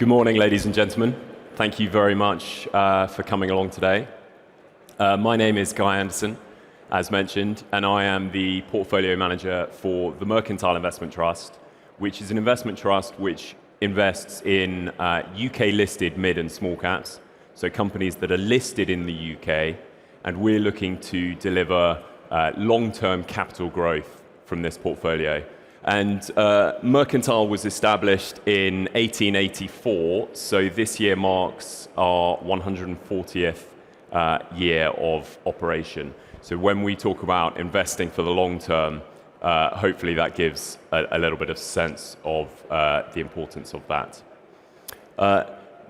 Good morning, ladies and gentlemen. Thank you very much for coming along today. My name is Guy Anderson, as mentioned, and I am the portfolio manager for the Mercantile Investment Trust, which is an investment trust which invests in UK-listed mid and small caps, so companies that are listed in the UK, and we're looking to deliver long-term capital growth from this portfolio. And Mercantile was established in 1884, so this year marks our 140th year of operation. So when we talk about investing for the long term, hopefully that gives a little bit of sense of the importance of that.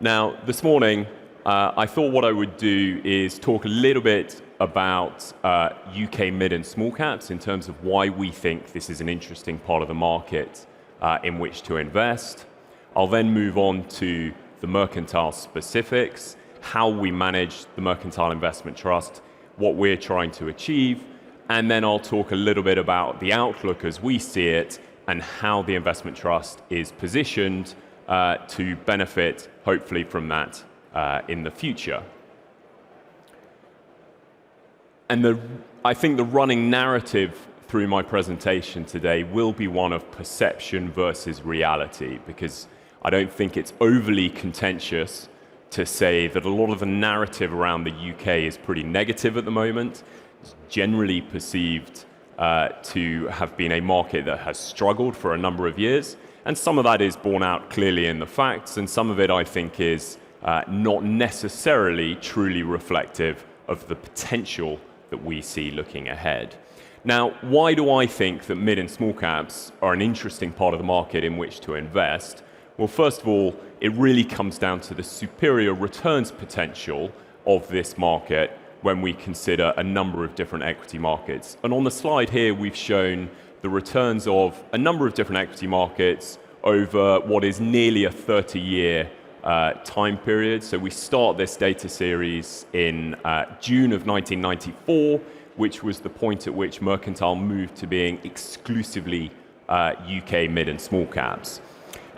Now, this morning, I thought what I would do is talk a little bit about UK mid and small caps in terms of why we think this is an interesting part of the market in which to invest. I'll then move on to the Mercantile specifics, how we manage the Mercantile Investment Trust, what we're trying to achieve, and then I'll talk a little bit about the outlook as we see it and how the investment trust is positioned to benefit, hopefully, from that in the future. And I think the running narrative through my presentation today will be one of perception versus reality, because I don't think it's overly contentious to say that a lot of the narrative around the UK is pretty negative at the moment. It's generally perceived to have been a market that has struggled for a number of years, and some of that is borne out clearly in the facts, and some of it I think is not necessarily truly reflective of the potential that we see looking ahead. Now, why do I think that mid and small caps are an interesting part of the market in which to invest? Well, first of all, it really comes down to the superior returns potential of this market when we consider a number of different equity markets. And on the slide here, we've shown the returns of a number of different equity markets over what is nearly a 30-year time period. So we start this data series in June of 1994, which was the point at which Mercantile moved to being exclusively UK mid and small caps.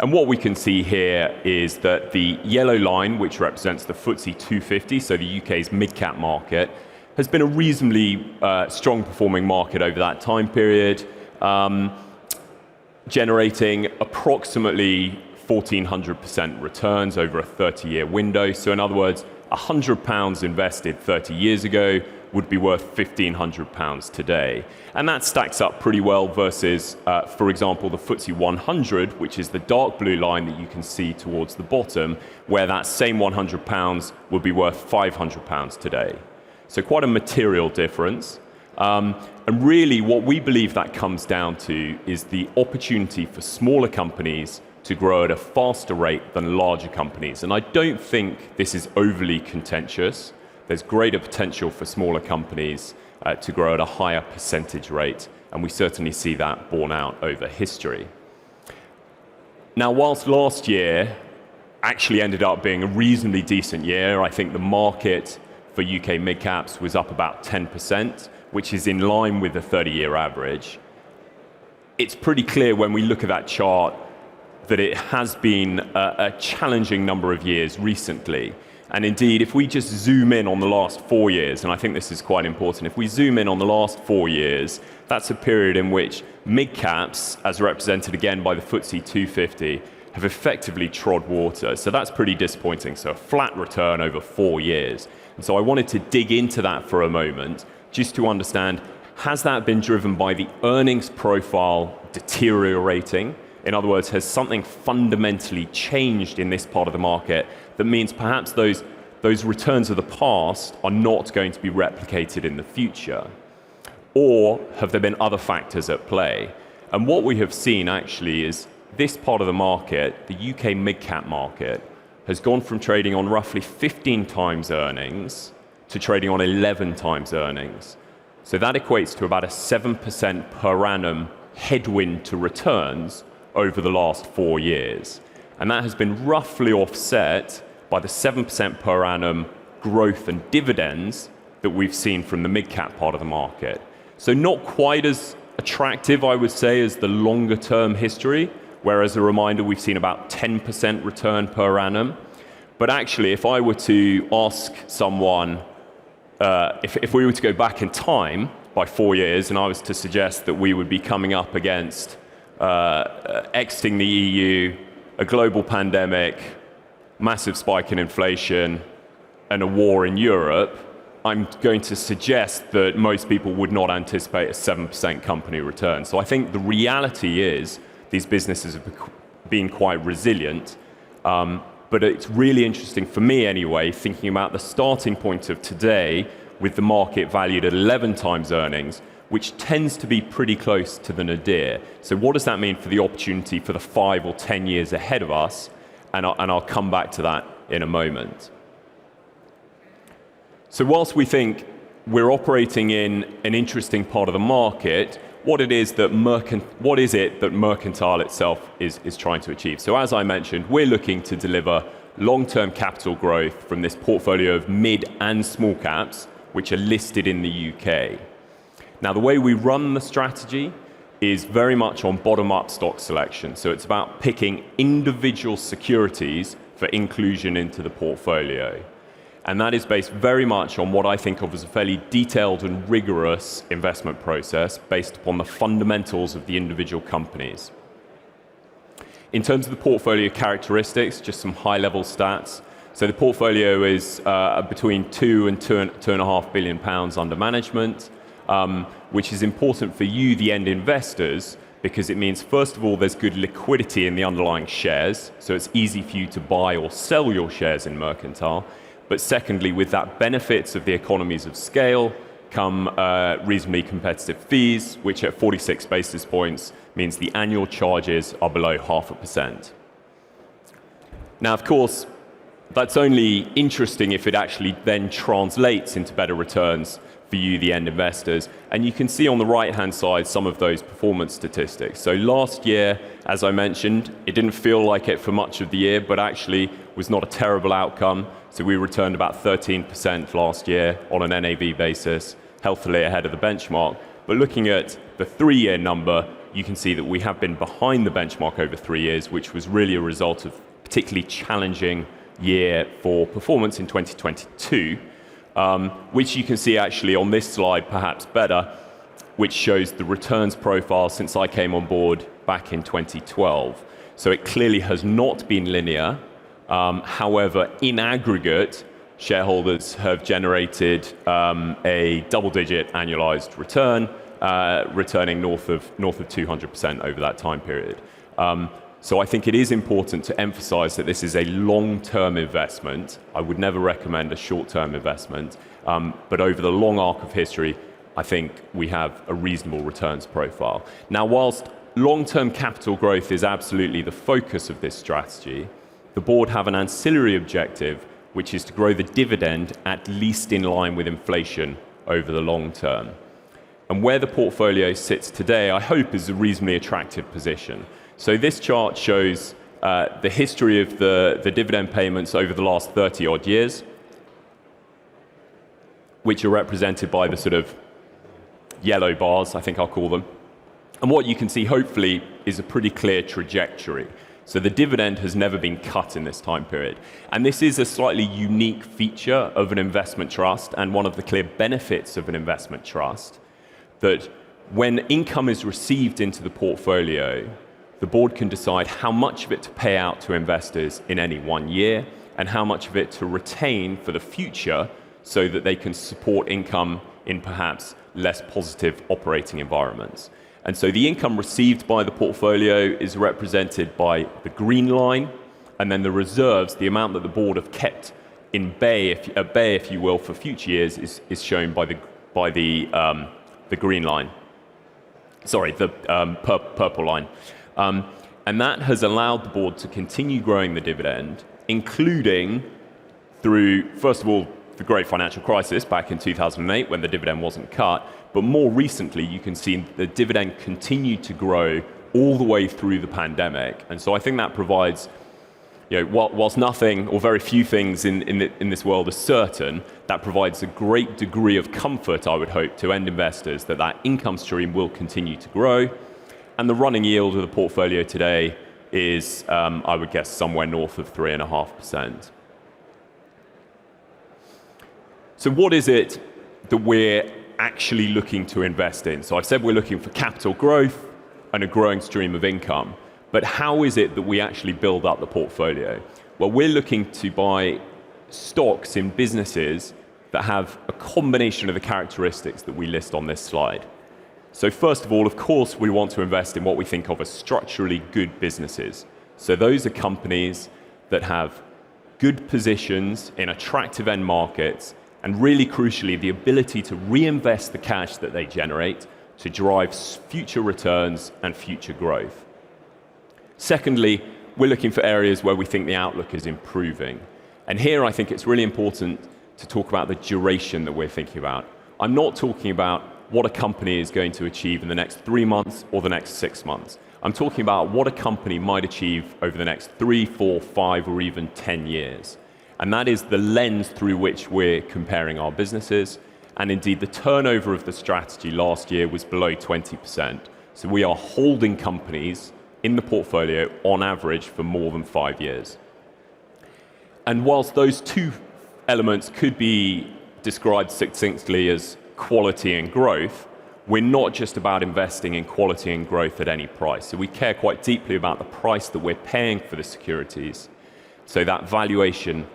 And what we can see here is that the yellow line, which represents the FTSE 250, so the UK's mid-cap market, has been a reasonably strong performing market over that time period, generating approximately 1,400% returns over a 30-year window. So in other words, £100 invested 30 years ago would be worth £1,500 today. And that stacks up pretty well versus, for example, the FTSE 100, which is the dark blue line that you can see towards the bottom, where that same £100 would be worth £500 today. So quite a material difference. And really what we believe that comes down to is the opportunity for smaller companies to grow at a faster rate than larger companies. And I don't think this is overly contentious. There's greater potential for smaller companies to grow at a higher percentage rate, and we certainly see that borne out over history. Now, whilst last year actually ended up being a reasonably decent year, I think the market for UK mid-caps was up about 10%, which is in line with the 30-year average. It's pretty clear when we look at that chart that it has been a challenging number of years recently. And indeed, if we just zoom in on the last 4 years, and I think this is quite important, if we zoom in on the last 4 years, that's a period in which mid-caps, as represented again by the FTSE 250, have effectively trod water. So that's pretty disappointing. So a flat return over 4 years. And so I wanted to dig into that for a moment, just to understand, has that been driven by the earnings profile deteriorating? In other words, has something fundamentally changed in this part of the market that means perhaps those returns of the past are not going to be replicated in the future? Or have there been other factors at play? And what we have seen actually is this part of the market, the UK mid-cap market, has gone from trading on roughly 15 times earnings to trading on 11 times earnings. So that equates to about a 7% per annum headwind to returns over the last 4 years. And that has been roughly offset by the 7% per annum growth and dividends that we've seen from the mid-cap part of the market. So not quite as attractive, I would say, as the longer-term history, where, as a reminder, we've seen about 10% return per annum. But actually, if I were to ask someone, if we were to go back in time by 4 years, and I was to suggest that we would be coming up against exiting the EU, a global pandemic, massive spike in inflation, and a war in Europe, I'm going to suggest that most people would not anticipate a 7% company return. So I think the reality is these businesses have been quite resilient. But it's really interesting for me anyway, thinking about the starting point of today with the market valued at 11 times earnings, which tends to be pretty close to the nadir. So what does that mean for the opportunity for the 5 or 10 years ahead of us? And I'll come back to that in a moment. So whilst we think we're operating in an interesting part of the market, what is it that Mercantile itself is trying to achieve? So as I mentioned, we're looking to deliver long-term capital growth from this portfolio of mid and small caps, which are listed in the UK. Now, the way we run the strategy is very much on bottom-up stock selection. So it's about picking individual securities for inclusion into the portfolio. And that is based very much on what I think of as a fairly detailed and rigorous investment process based upon the fundamentals of the individual companies. In terms of the portfolio characteristics, just some high-level stats. So the portfolio is between £2 and £2.5 billion under management, which is important for you, the end investors, because it means, first of all, there's good liquidity in the underlying shares, so it's easy for you to buy or sell your shares in Mercantile. But secondly, with that benefits of the economies of scale come reasonably competitive fees, which at 46 basis points means the annual charges are below 0.5%. Now, of course, that's only interesting if it actually then translates into better returns for you, the end investors. And you can see on the right-hand side some of those performance statistics. So last year, as I mentioned, it didn't feel like it for much of the year, but actually was not a terrible outcome. So we returned about 13% last year on an NAV basis, healthily ahead of the benchmark. But looking at the 3-year number, you can see that we have been behind the benchmark over 3 years, which was really a result of particularly challenging year for performance in 2022, which you can see actually on this slide perhaps better, which shows the returns profile since I came on board back in 2012. So it clearly has not been linear. However, in aggregate, shareholders have generated a double-digit annualized return, returning north of 200% over that time period. So I think it is important to emphasize that this is a long-term investment. I would never recommend a short-term investment. But over the long arc of history, I think we have a reasonable returns profile. Now, whilst long-term capital growth is absolutely the focus of this strategy, the board have an ancillary objective, which is to grow the dividend at least in line with inflation over the long term. And where the portfolio sits today, I hope, is a reasonably attractive position. So this chart shows the history of the dividend payments over the last 30-odd years, which are represented by the sort of yellow bars, I think I'll call them. And what you can see, hopefully, is a pretty clear trajectory. So the dividend has never been cut in this time period. And this is a slightly unique feature of an investment trust and one of the clear benefits of an investment trust, that when income is received into the portfolio, the board can decide how much of it to pay out to investors in any one year and how much of it to retain for the future so that they can support income in perhaps less positive operating environments. And so the income received by the portfolio is represented by the green line, and then the reserves, the amount that the board have kept at bay, if you will, for future years, is shown by the green line. Sorry, the purple line. And that has allowed the board to continue growing the dividend, including through, first of all, the great financial crisis back in 2008 when the dividend wasn't cut, but more recently you can see the dividend continued to grow all the way through the pandemic. And so I think that provides, whilst nothing or very few things in this world are certain, that provides a great degree of comfort, I would hope, to end investors that income stream will continue to grow. And the running yield of the portfolio today is, I would guess, somewhere north of 3.5%. So what is it that we're actually looking to invest in? So I've said we're looking for capital growth and a growing stream of income. But how is it that we actually build up the portfolio? Well, we're looking to buy stocks in businesses that have a combination of the characteristics that we list on this slide. So first of all, of course, we want to invest in what we think of as structurally good businesses. So those are companies that have good positions in attractive end markets, and really crucially, the ability to reinvest the cash that they generate to drive future returns and future growth. Secondly, we're looking for areas where we think the outlook is improving. And here I think it's really important to talk about the duration that we're thinking about. I'm not talking about what a company is going to achieve in the next 3 months or the next 6 months. I'm talking about what a company might achieve over the next 3, 4, 5, or even 10 years. And that is the lens through which we're comparing our businesses. And indeed, the turnover of the strategy last year was below 20%. So we are holding companies in the portfolio on average for more than 5 years. And whilst those two elements could be described succinctly as quality and growth, we're not just about investing in quality and growth at any price. So we care quite deeply about the price that we're paying for the securities. So that valuation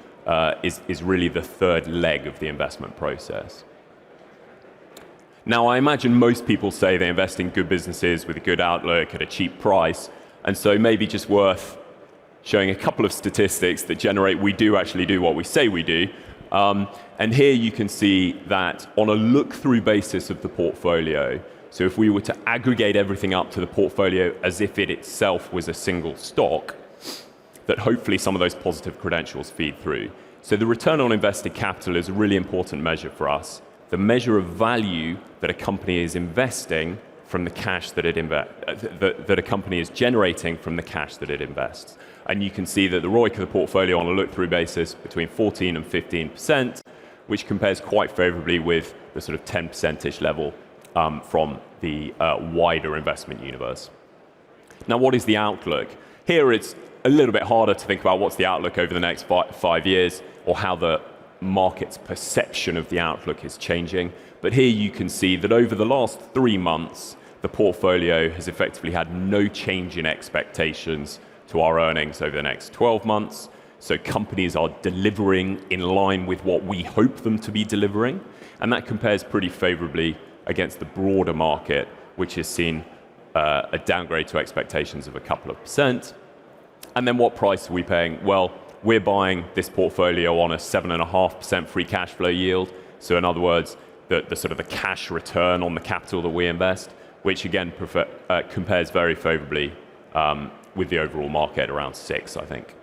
is really the third leg of the investment process. Now, I imagine most people say they invest in good businesses with a good outlook at a cheap price, and so maybe just worth showing a couple of statistics that generate we do actually do what we say we do. And here you can see that on a look-through basis of the portfolio, so if we were to aggregate everything up to the portfolio as if it itself was a single stock, that hopefully some of those positive credentials feed through. So the return on invested capital is a really important measure for us, the measure of value that a company is investing from the cash that that a company is generating from the cash that it invests. And you can see that the ROIC of the portfolio on a look-through basis between 14 and 15%, which compares quite favorably with the sort of 10%-ish level from the wider investment universe. Now, what is the outlook? Here it's a little bit harder to think about what's the outlook over the next 5 years or how the market's perception of the outlook is changing. But here you can see that over the last 3 months, the portfolio has effectively had no change in expectations to our earnings over the next 12 months. So companies are delivering in line with what we hope them to be delivering. And that compares pretty favorably against the broader market, which has seen a downgrade to expectations of a couple of percent. And then what price are we paying? Well, we're buying this portfolio on a 7.5% free cash flow yield. So in other words, the sort of the cash return on the capital that we invest, which again compares very favorably with the overall market around 6, I think.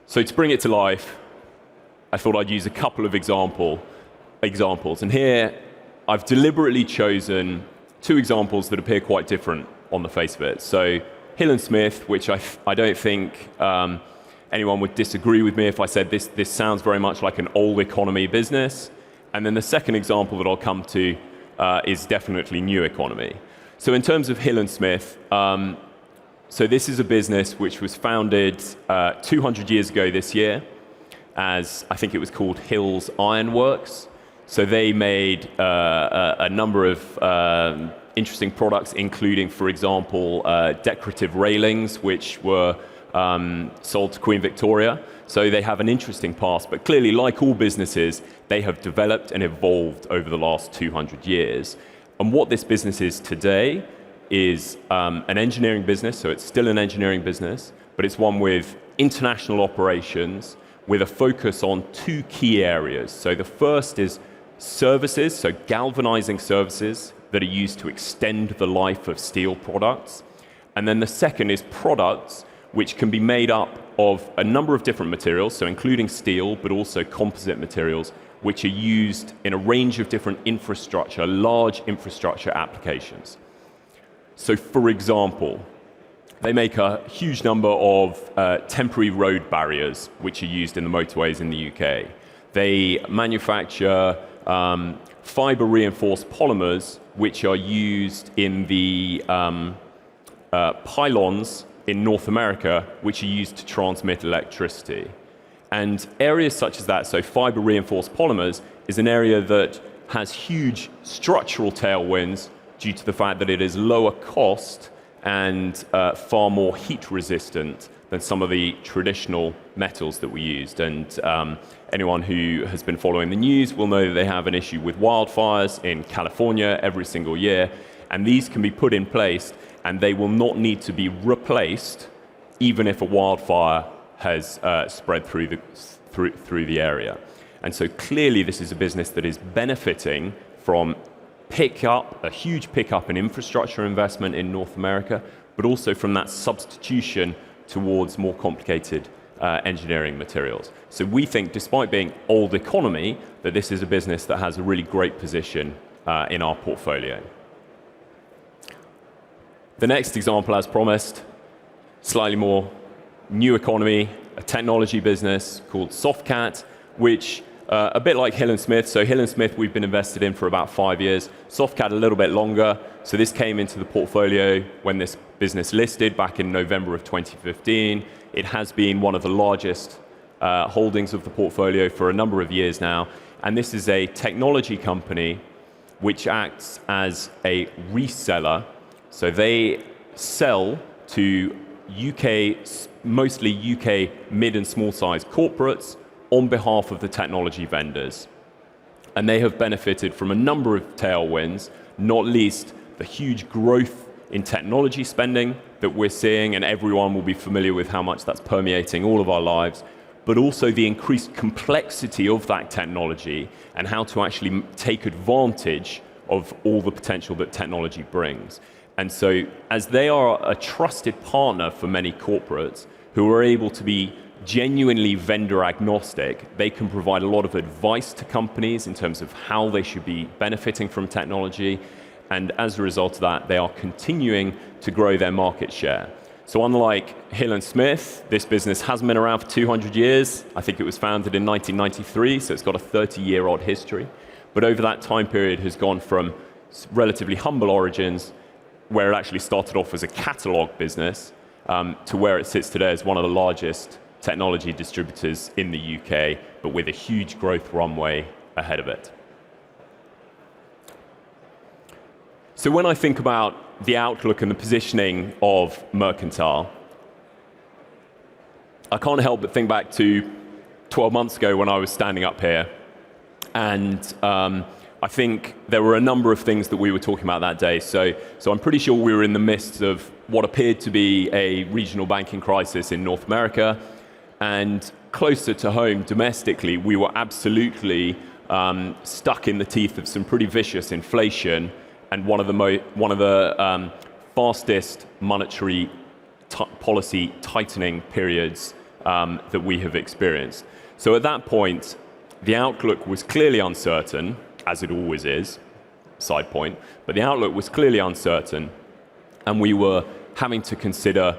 So to bring it to life, I thought I'd use a couple of examples. And here I've deliberately chosen 2 examples that appear quite different on the face of it. So Hill & Smith, which I don't think anyone would disagree with me if I said this sounds very much like an old economy business. And then the second example that I'll come to is definitely new economy. So in terms of Hill & Smith, so this is a business which was founded 200 years ago this year as, I think it was called Hill's Iron Works. So they made a number of interesting products, including, for example, decorative railings, which were sold to Queen Victoria. So they have an interesting past, but clearly, like all businesses, they have developed and evolved over the last 200 years. And what this business is today is an engineering business, so it's still an engineering business, but it's one with international operations with a focus on 2 key areas. So the first is services, so galvanizing services that are used to extend the life of steel products. And then the second is products which can be made up of a number of different materials, so including steel, but also composite materials, which are used in a range of different infrastructure, large infrastructure applications. So for example, they make a huge number of temporary road barriers, which are used in the motorways in the UK. They manufacture fiber reinforced polymers, which are used in the pylons in North America which are used to transmit electricity. And areas such as that, so fiber reinforced polymers, is an area that has huge structural tailwinds due to the fact that it is lower cost and far more heat resistant than some of the traditional metals that we used. And anyone who has been following the news will know that they have an issue with wildfires in California every single year, and these can be put in place and they will not need to be replaced even if a wildfire has spread through the area. And so clearly this is a business that is benefiting from a huge pickup in infrastructure investment in North America, but also from that substitution towards more complicated engineering materials. So we think, despite being old economy, that this is a business that has a really great position in our portfolio. The next example, as promised, slightly more new economy, a technology business called Softcat, which a bit like Hill & Smith. So Hill & Smith we've been invested in for about 5 years, Softcat a little bit longer. So this came into the portfolio when this business listed back in November of 2015. It has been one of the largest holdings of the portfolio for a number of years now. And this is a technology company which acts as a reseller. So they sell to mostly UK mid and small sized corporates on behalf of the technology vendors. And they have benefited from a number of tailwinds, not least the huge growth in technology spending that we're seeing, and everyone will be familiar with how much that's permeating all of our lives, but also the increased complexity of that technology and how to actually take advantage of all the potential that technology brings. And so as they are a trusted partner for many corporates who are able to be genuinely vendor agnostic, they can provide a lot of advice to companies in terms of how they should be benefiting from technology. And as a result of that, they are continuing to grow their market share. So unlike Hill & Smith, this business hasn't been around for 200 years. I think it was founded in 1993, so it's got a 30-year-old history. But over that time period has gone from relatively humble origins, where it actually started off as a catalog business, to where it sits today as one of the largest technology distributors in the UK, but with a huge growth runway ahead of it. So when I think about the outlook and the positioning of Mercantile, I can't help but think back to 12 months ago when I was standing up here. And I think there were a number of things that we were talking about that day. So I'm pretty sure we were in the midst of what appeared to be a regional banking crisis in North America. And closer to home, domestically, we were absolutely stuck in the teeth of some pretty vicious inflation and one of the fastest monetary policy tightening periods that we have experienced. So at that point, the outlook was clearly uncertain, as it always is, side point, but the outlook was clearly uncertain, and we were having to consider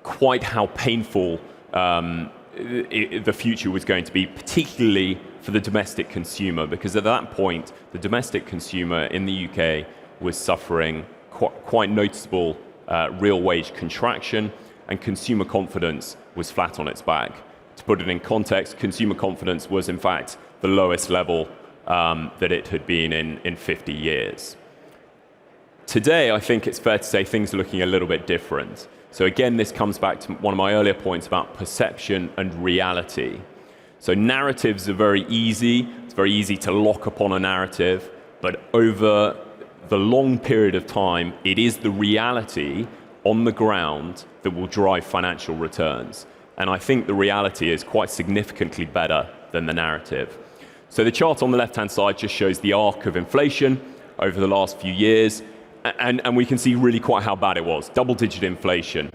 quite how painful the future was going to be, particularly for the domestic consumer, because at that point, the domestic consumer in the UK was suffering quite noticeable real wage contraction, and consumer confidence was flat on its back. To put it in context, consumer confidence was in fact the lowest level that it had been in 50 years. Today, I think it's fair to say things are looking a little bit different. So again, this comes back to one of my earlier points about perception and reality. So narratives are very easy. It's very easy to lock upon a narrative, but over the long period of time, it is the reality on the ground that will drive financial returns. And I think the reality is quite significantly better than the narrative. So the chart on the left-hand side just shows the arc of inflation over the last few years. And we can see really quite how bad it was. Double-digit inflation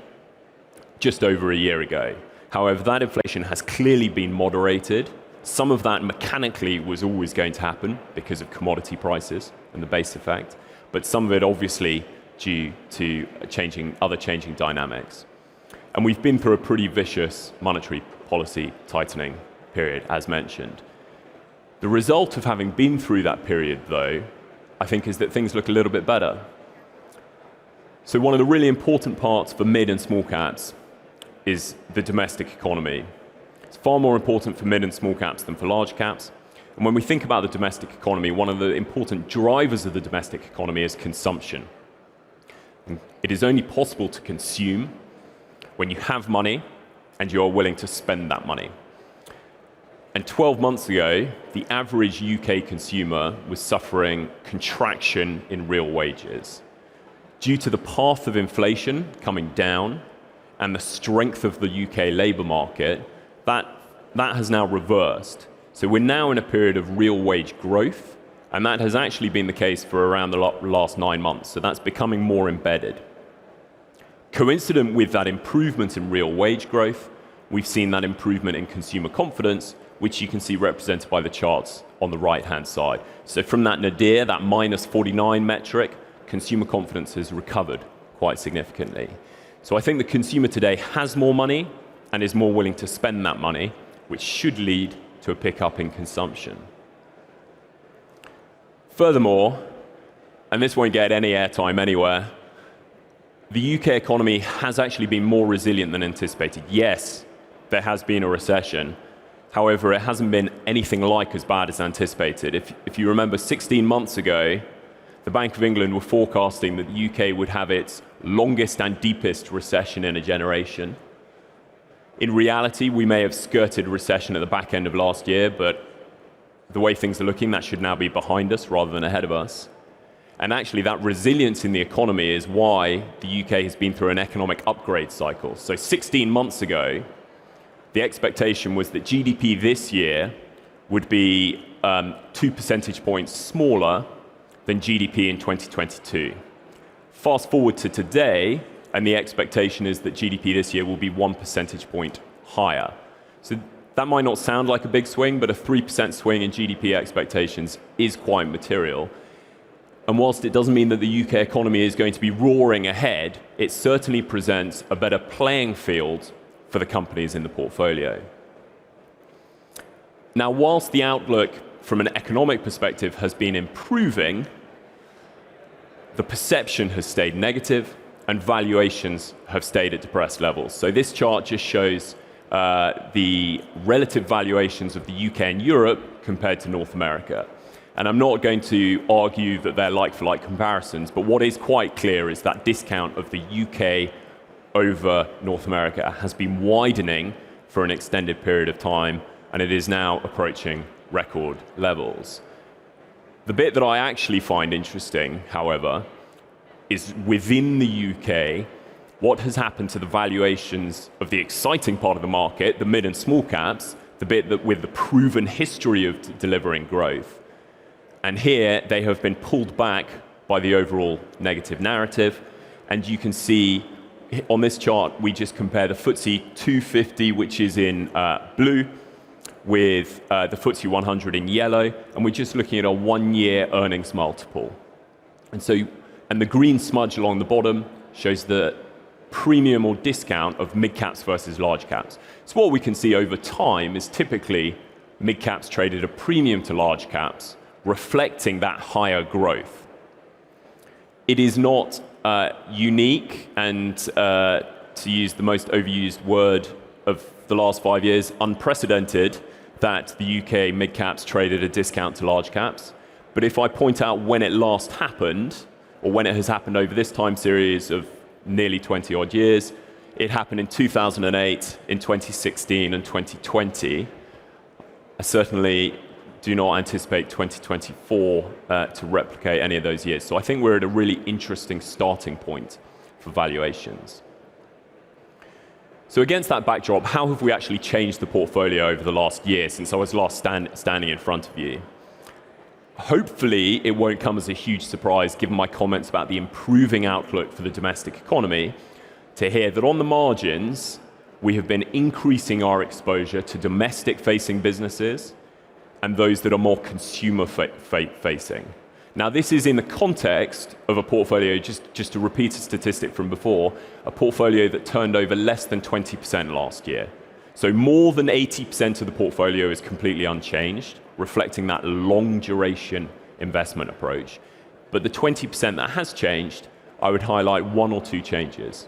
just over a year ago. However, that inflation has clearly been moderated. Some of that mechanically was always going to happen because of commodity prices and the base effect, but some of it obviously due to other changing dynamics. And we've been through a pretty vicious monetary policy tightening period, as mentioned. The result of having been through that period, though, I think is that things look a little bit better. So one of the really important parts for mid and small caps is the domestic economy. It's far more important for mid and small caps than for large caps. And when we think about the domestic economy, one of the important drivers of the domestic economy is consumption. And it is only possible to consume when you have money and you are willing to spend that money. And 12 months ago, the average UK consumer was suffering contraction in real wages. Due to the path of inflation coming down and the strength of the UK labour market, that has now reversed. So we're now in a period of real wage growth, and that has actually been the case for around the last 9 months. So that's becoming more embedded. Coincident with that improvement in real wage growth, we've seen that improvement in consumer confidence, which you can see represented by the charts on the right-hand side. So from that nadir, that minus 49 metric, consumer confidence has recovered quite significantly. So I think the consumer today has more money and is more willing to spend that money, which should lead to a pickup in consumption. Furthermore, and this won't get any airtime anywhere, the UK economy has actually been more resilient than anticipated. Yes, there has been a recession. However, it hasn't been anything like as bad as anticipated. If you remember 16 months ago, the Bank of England were forecasting that the UK would have its longest and deepest recession in a generation. In reality, we may have skirted recession at the back end of last year, but the way things are looking, that should now be behind us rather than ahead of us. And actually, that resilience in the economy is why the UK has been through an economic upgrade cycle. So 16 months ago, the expectation was that GDP this year would be 2 percentage points smaller than GDP in 2022. Fast forward to today, and the expectation is that GDP this year will be 1 percentage point higher. So that might not sound like a big swing, but a 3% swing in GDP expectations is quite material. And whilst it doesn't mean that the UK economy is going to be roaring ahead, it certainly presents a better playing field for the companies in the portfolio. Now, whilst the outlook from an economic perspective has been improving, the perception has stayed negative and valuations have stayed at depressed levels. So this chart just shows the relative valuations of the UK and Europe compared to North America. And I'm not going to argue that they're like-for-like comparisons, but what is quite clear is that discount of the UK over North America has been widening for an extended period of time, and it is now approaching record levels. The bit that I actually find interesting, however, is within the UK, what has happened to the valuations of the exciting part of the market, the mid and small caps, the bit that with the proven history of delivering growth. And here they have been pulled back by the overall negative narrative, and you can see on this chart, we just compare the FTSE 250, which is in blue, with the FTSE 100 in yellow, and we're just looking at a 1-year earnings multiple. And the green smudge along the bottom shows the premium or discount of mid-caps versus large caps. So what we can see over time is typically mid-caps trade at a premium to large caps, reflecting that higher growth. It is not unique and, to use the most overused word of the last 5 years, unprecedented that the UK mid-caps trade at a discount to large caps. But if I point out when it last happened, or when it has happened over this time series of nearly 20 odd years, it happened in 2008, in 2016 and 2020. I certainly do not anticipate 2024 to replicate any of those years. So I think we're at a really interesting starting point for valuations. So against that backdrop, how have we actually changed the portfolio over the last year since I was last standing in front of you? Hopefully, it won't come as a huge surprise, given my comments about the improving outlook for the domestic economy, to hear that on the margins, we have been increasing our exposure to domestic-facing businesses and those that are more consumer-facing. Now, this is in the context of a portfolio, just to repeat a statistic from before, a portfolio that turned over less than 20% last year. So more than 80% of the portfolio is completely unchanged, reflecting that long duration investment approach. But the 20% that has changed, I would highlight one or two changes.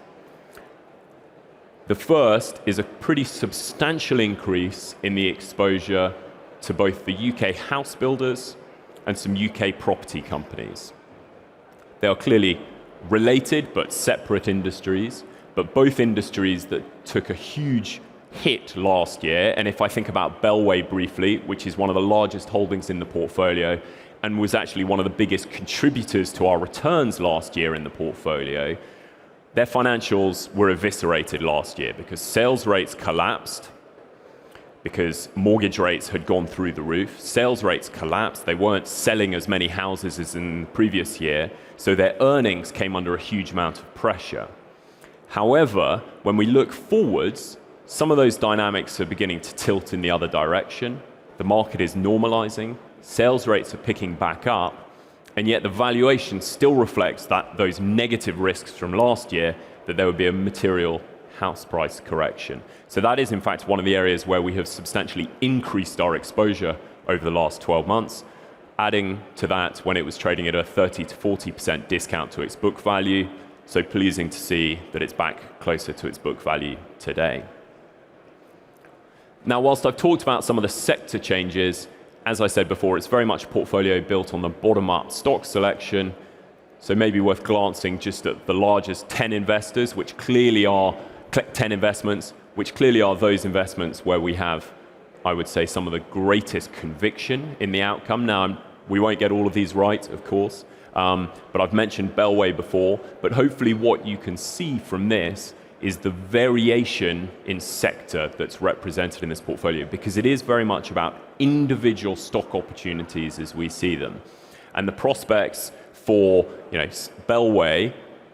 The first is a pretty substantial increase in the exposure to both the UK house builders and some UK property companies. They are clearly related but separate industries, but both industries that took a huge hit last year. And if I think about Bellway briefly, which is one of the largest holdings in the portfolio and was actually one of the biggest contributors to our returns last year in the portfolio, their financials were eviscerated last year because sales rates collapsed, because mortgage rates had gone through the roof. Sales rates collapsed. They weren't selling as many houses as in the previous year, so their earnings came under a huge amount of pressure. However, when we look forwards, some of those dynamics are beginning to tilt in the other direction. The market is normalizing, sales rates are picking back up, and yet the valuation still reflects those negative risks from last year, that there would be a material house price correction. So that is in fact one of the areas where we have substantially increased our exposure over the last 12 months, adding to that when it was trading at a 30 to 40% discount to its book value. So pleasing to see that it's back closer to its book value today. Now, whilst I've talked about some of the sector changes, as I said before, it's very much a portfolio built on the bottom-up stock selection. So maybe worth glancing just at the largest 10 investors, which clearly are 10 investments, which clearly are those investments where we have, I would say, some of the greatest conviction in the outcome. Now, we won't get all of these right, of course, but I've mentioned Bellway before, but hopefully what you can see from this is the variation in sector that's represented in this portfolio, because it is very much about individual stock opportunities as we see them. And the prospects for Bellway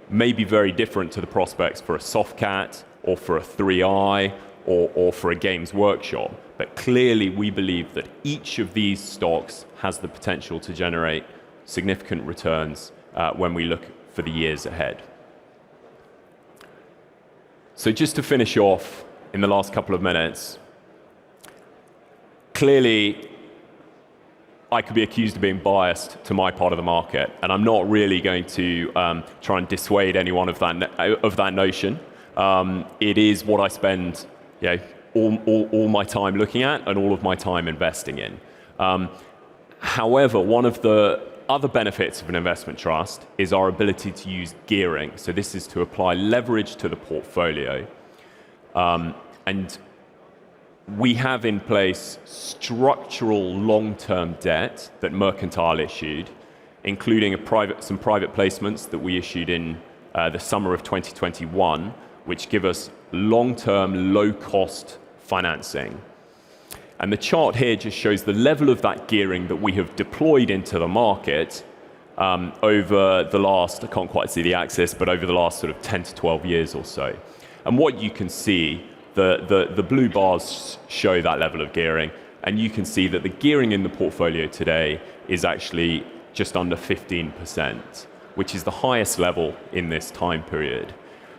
may be very different to the prospects for a Softcat or for a 3i or for a Games Workshop. But clearly we believe that each of these stocks has the potential to generate significant returns when we look for the years ahead. So just to finish off in the last couple of minutes, clearly I could be accused of being biased to my part of the market, and I'm not really going to try and dissuade anyone of that notion. It is what I spend all my time looking at and all of my time investing in. However, one of the other benefits of an investment trust is our ability to use gearing. So this is to apply leverage to the portfolio. And we have in place structural long-term debt that Mercantile issued, including some private placements that we issued in the summer of 2021, which give us long-term, low-cost financing. And the chart here just shows the level of that gearing that we have deployed into the market over the last, I can't quite see the axis, but over the last sort of 10 to 12 years or so. And what you can see, the blue bars show that level of gearing, and you can see that the gearing in the portfolio today is actually just under 15%, which is the highest level in this time period.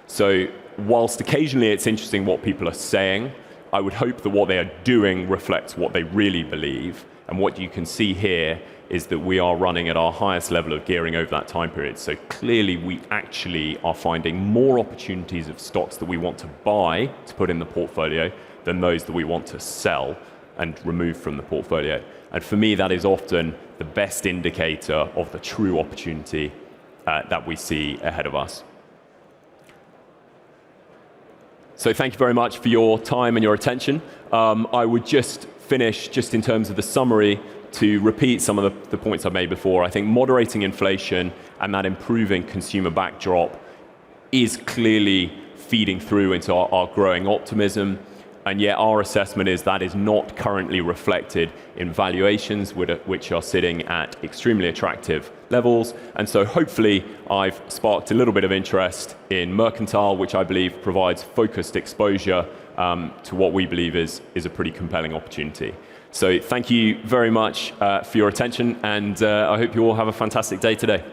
So whilst occasionally it's interesting what people are saying, I would hope that what they are doing reflects what they really believe. And what you can see here is that we are running at our highest level of gearing over that time period. So clearly we actually are finding more opportunities of stocks that we want to buy to put in the portfolio than those that we want to sell and remove from the portfolio. And for me, that is often the best indicator of the true opportunity that we see ahead of us. So thank you very much for your time and your attention. I would just finish, just in terms of the summary, to repeat some of the points I've made before. I think moderating inflation and that improving consumer backdrop is clearly feeding through into our growing optimism. And yet our assessment is that is not currently reflected in valuations, which are sitting at extremely attractive levels. And so hopefully I've sparked a little bit of interest in Mercantile, which I believe provides focused exposure to what we believe is a pretty compelling opportunity. So thank you very much for your attention, and I hope you all have a fantastic day today.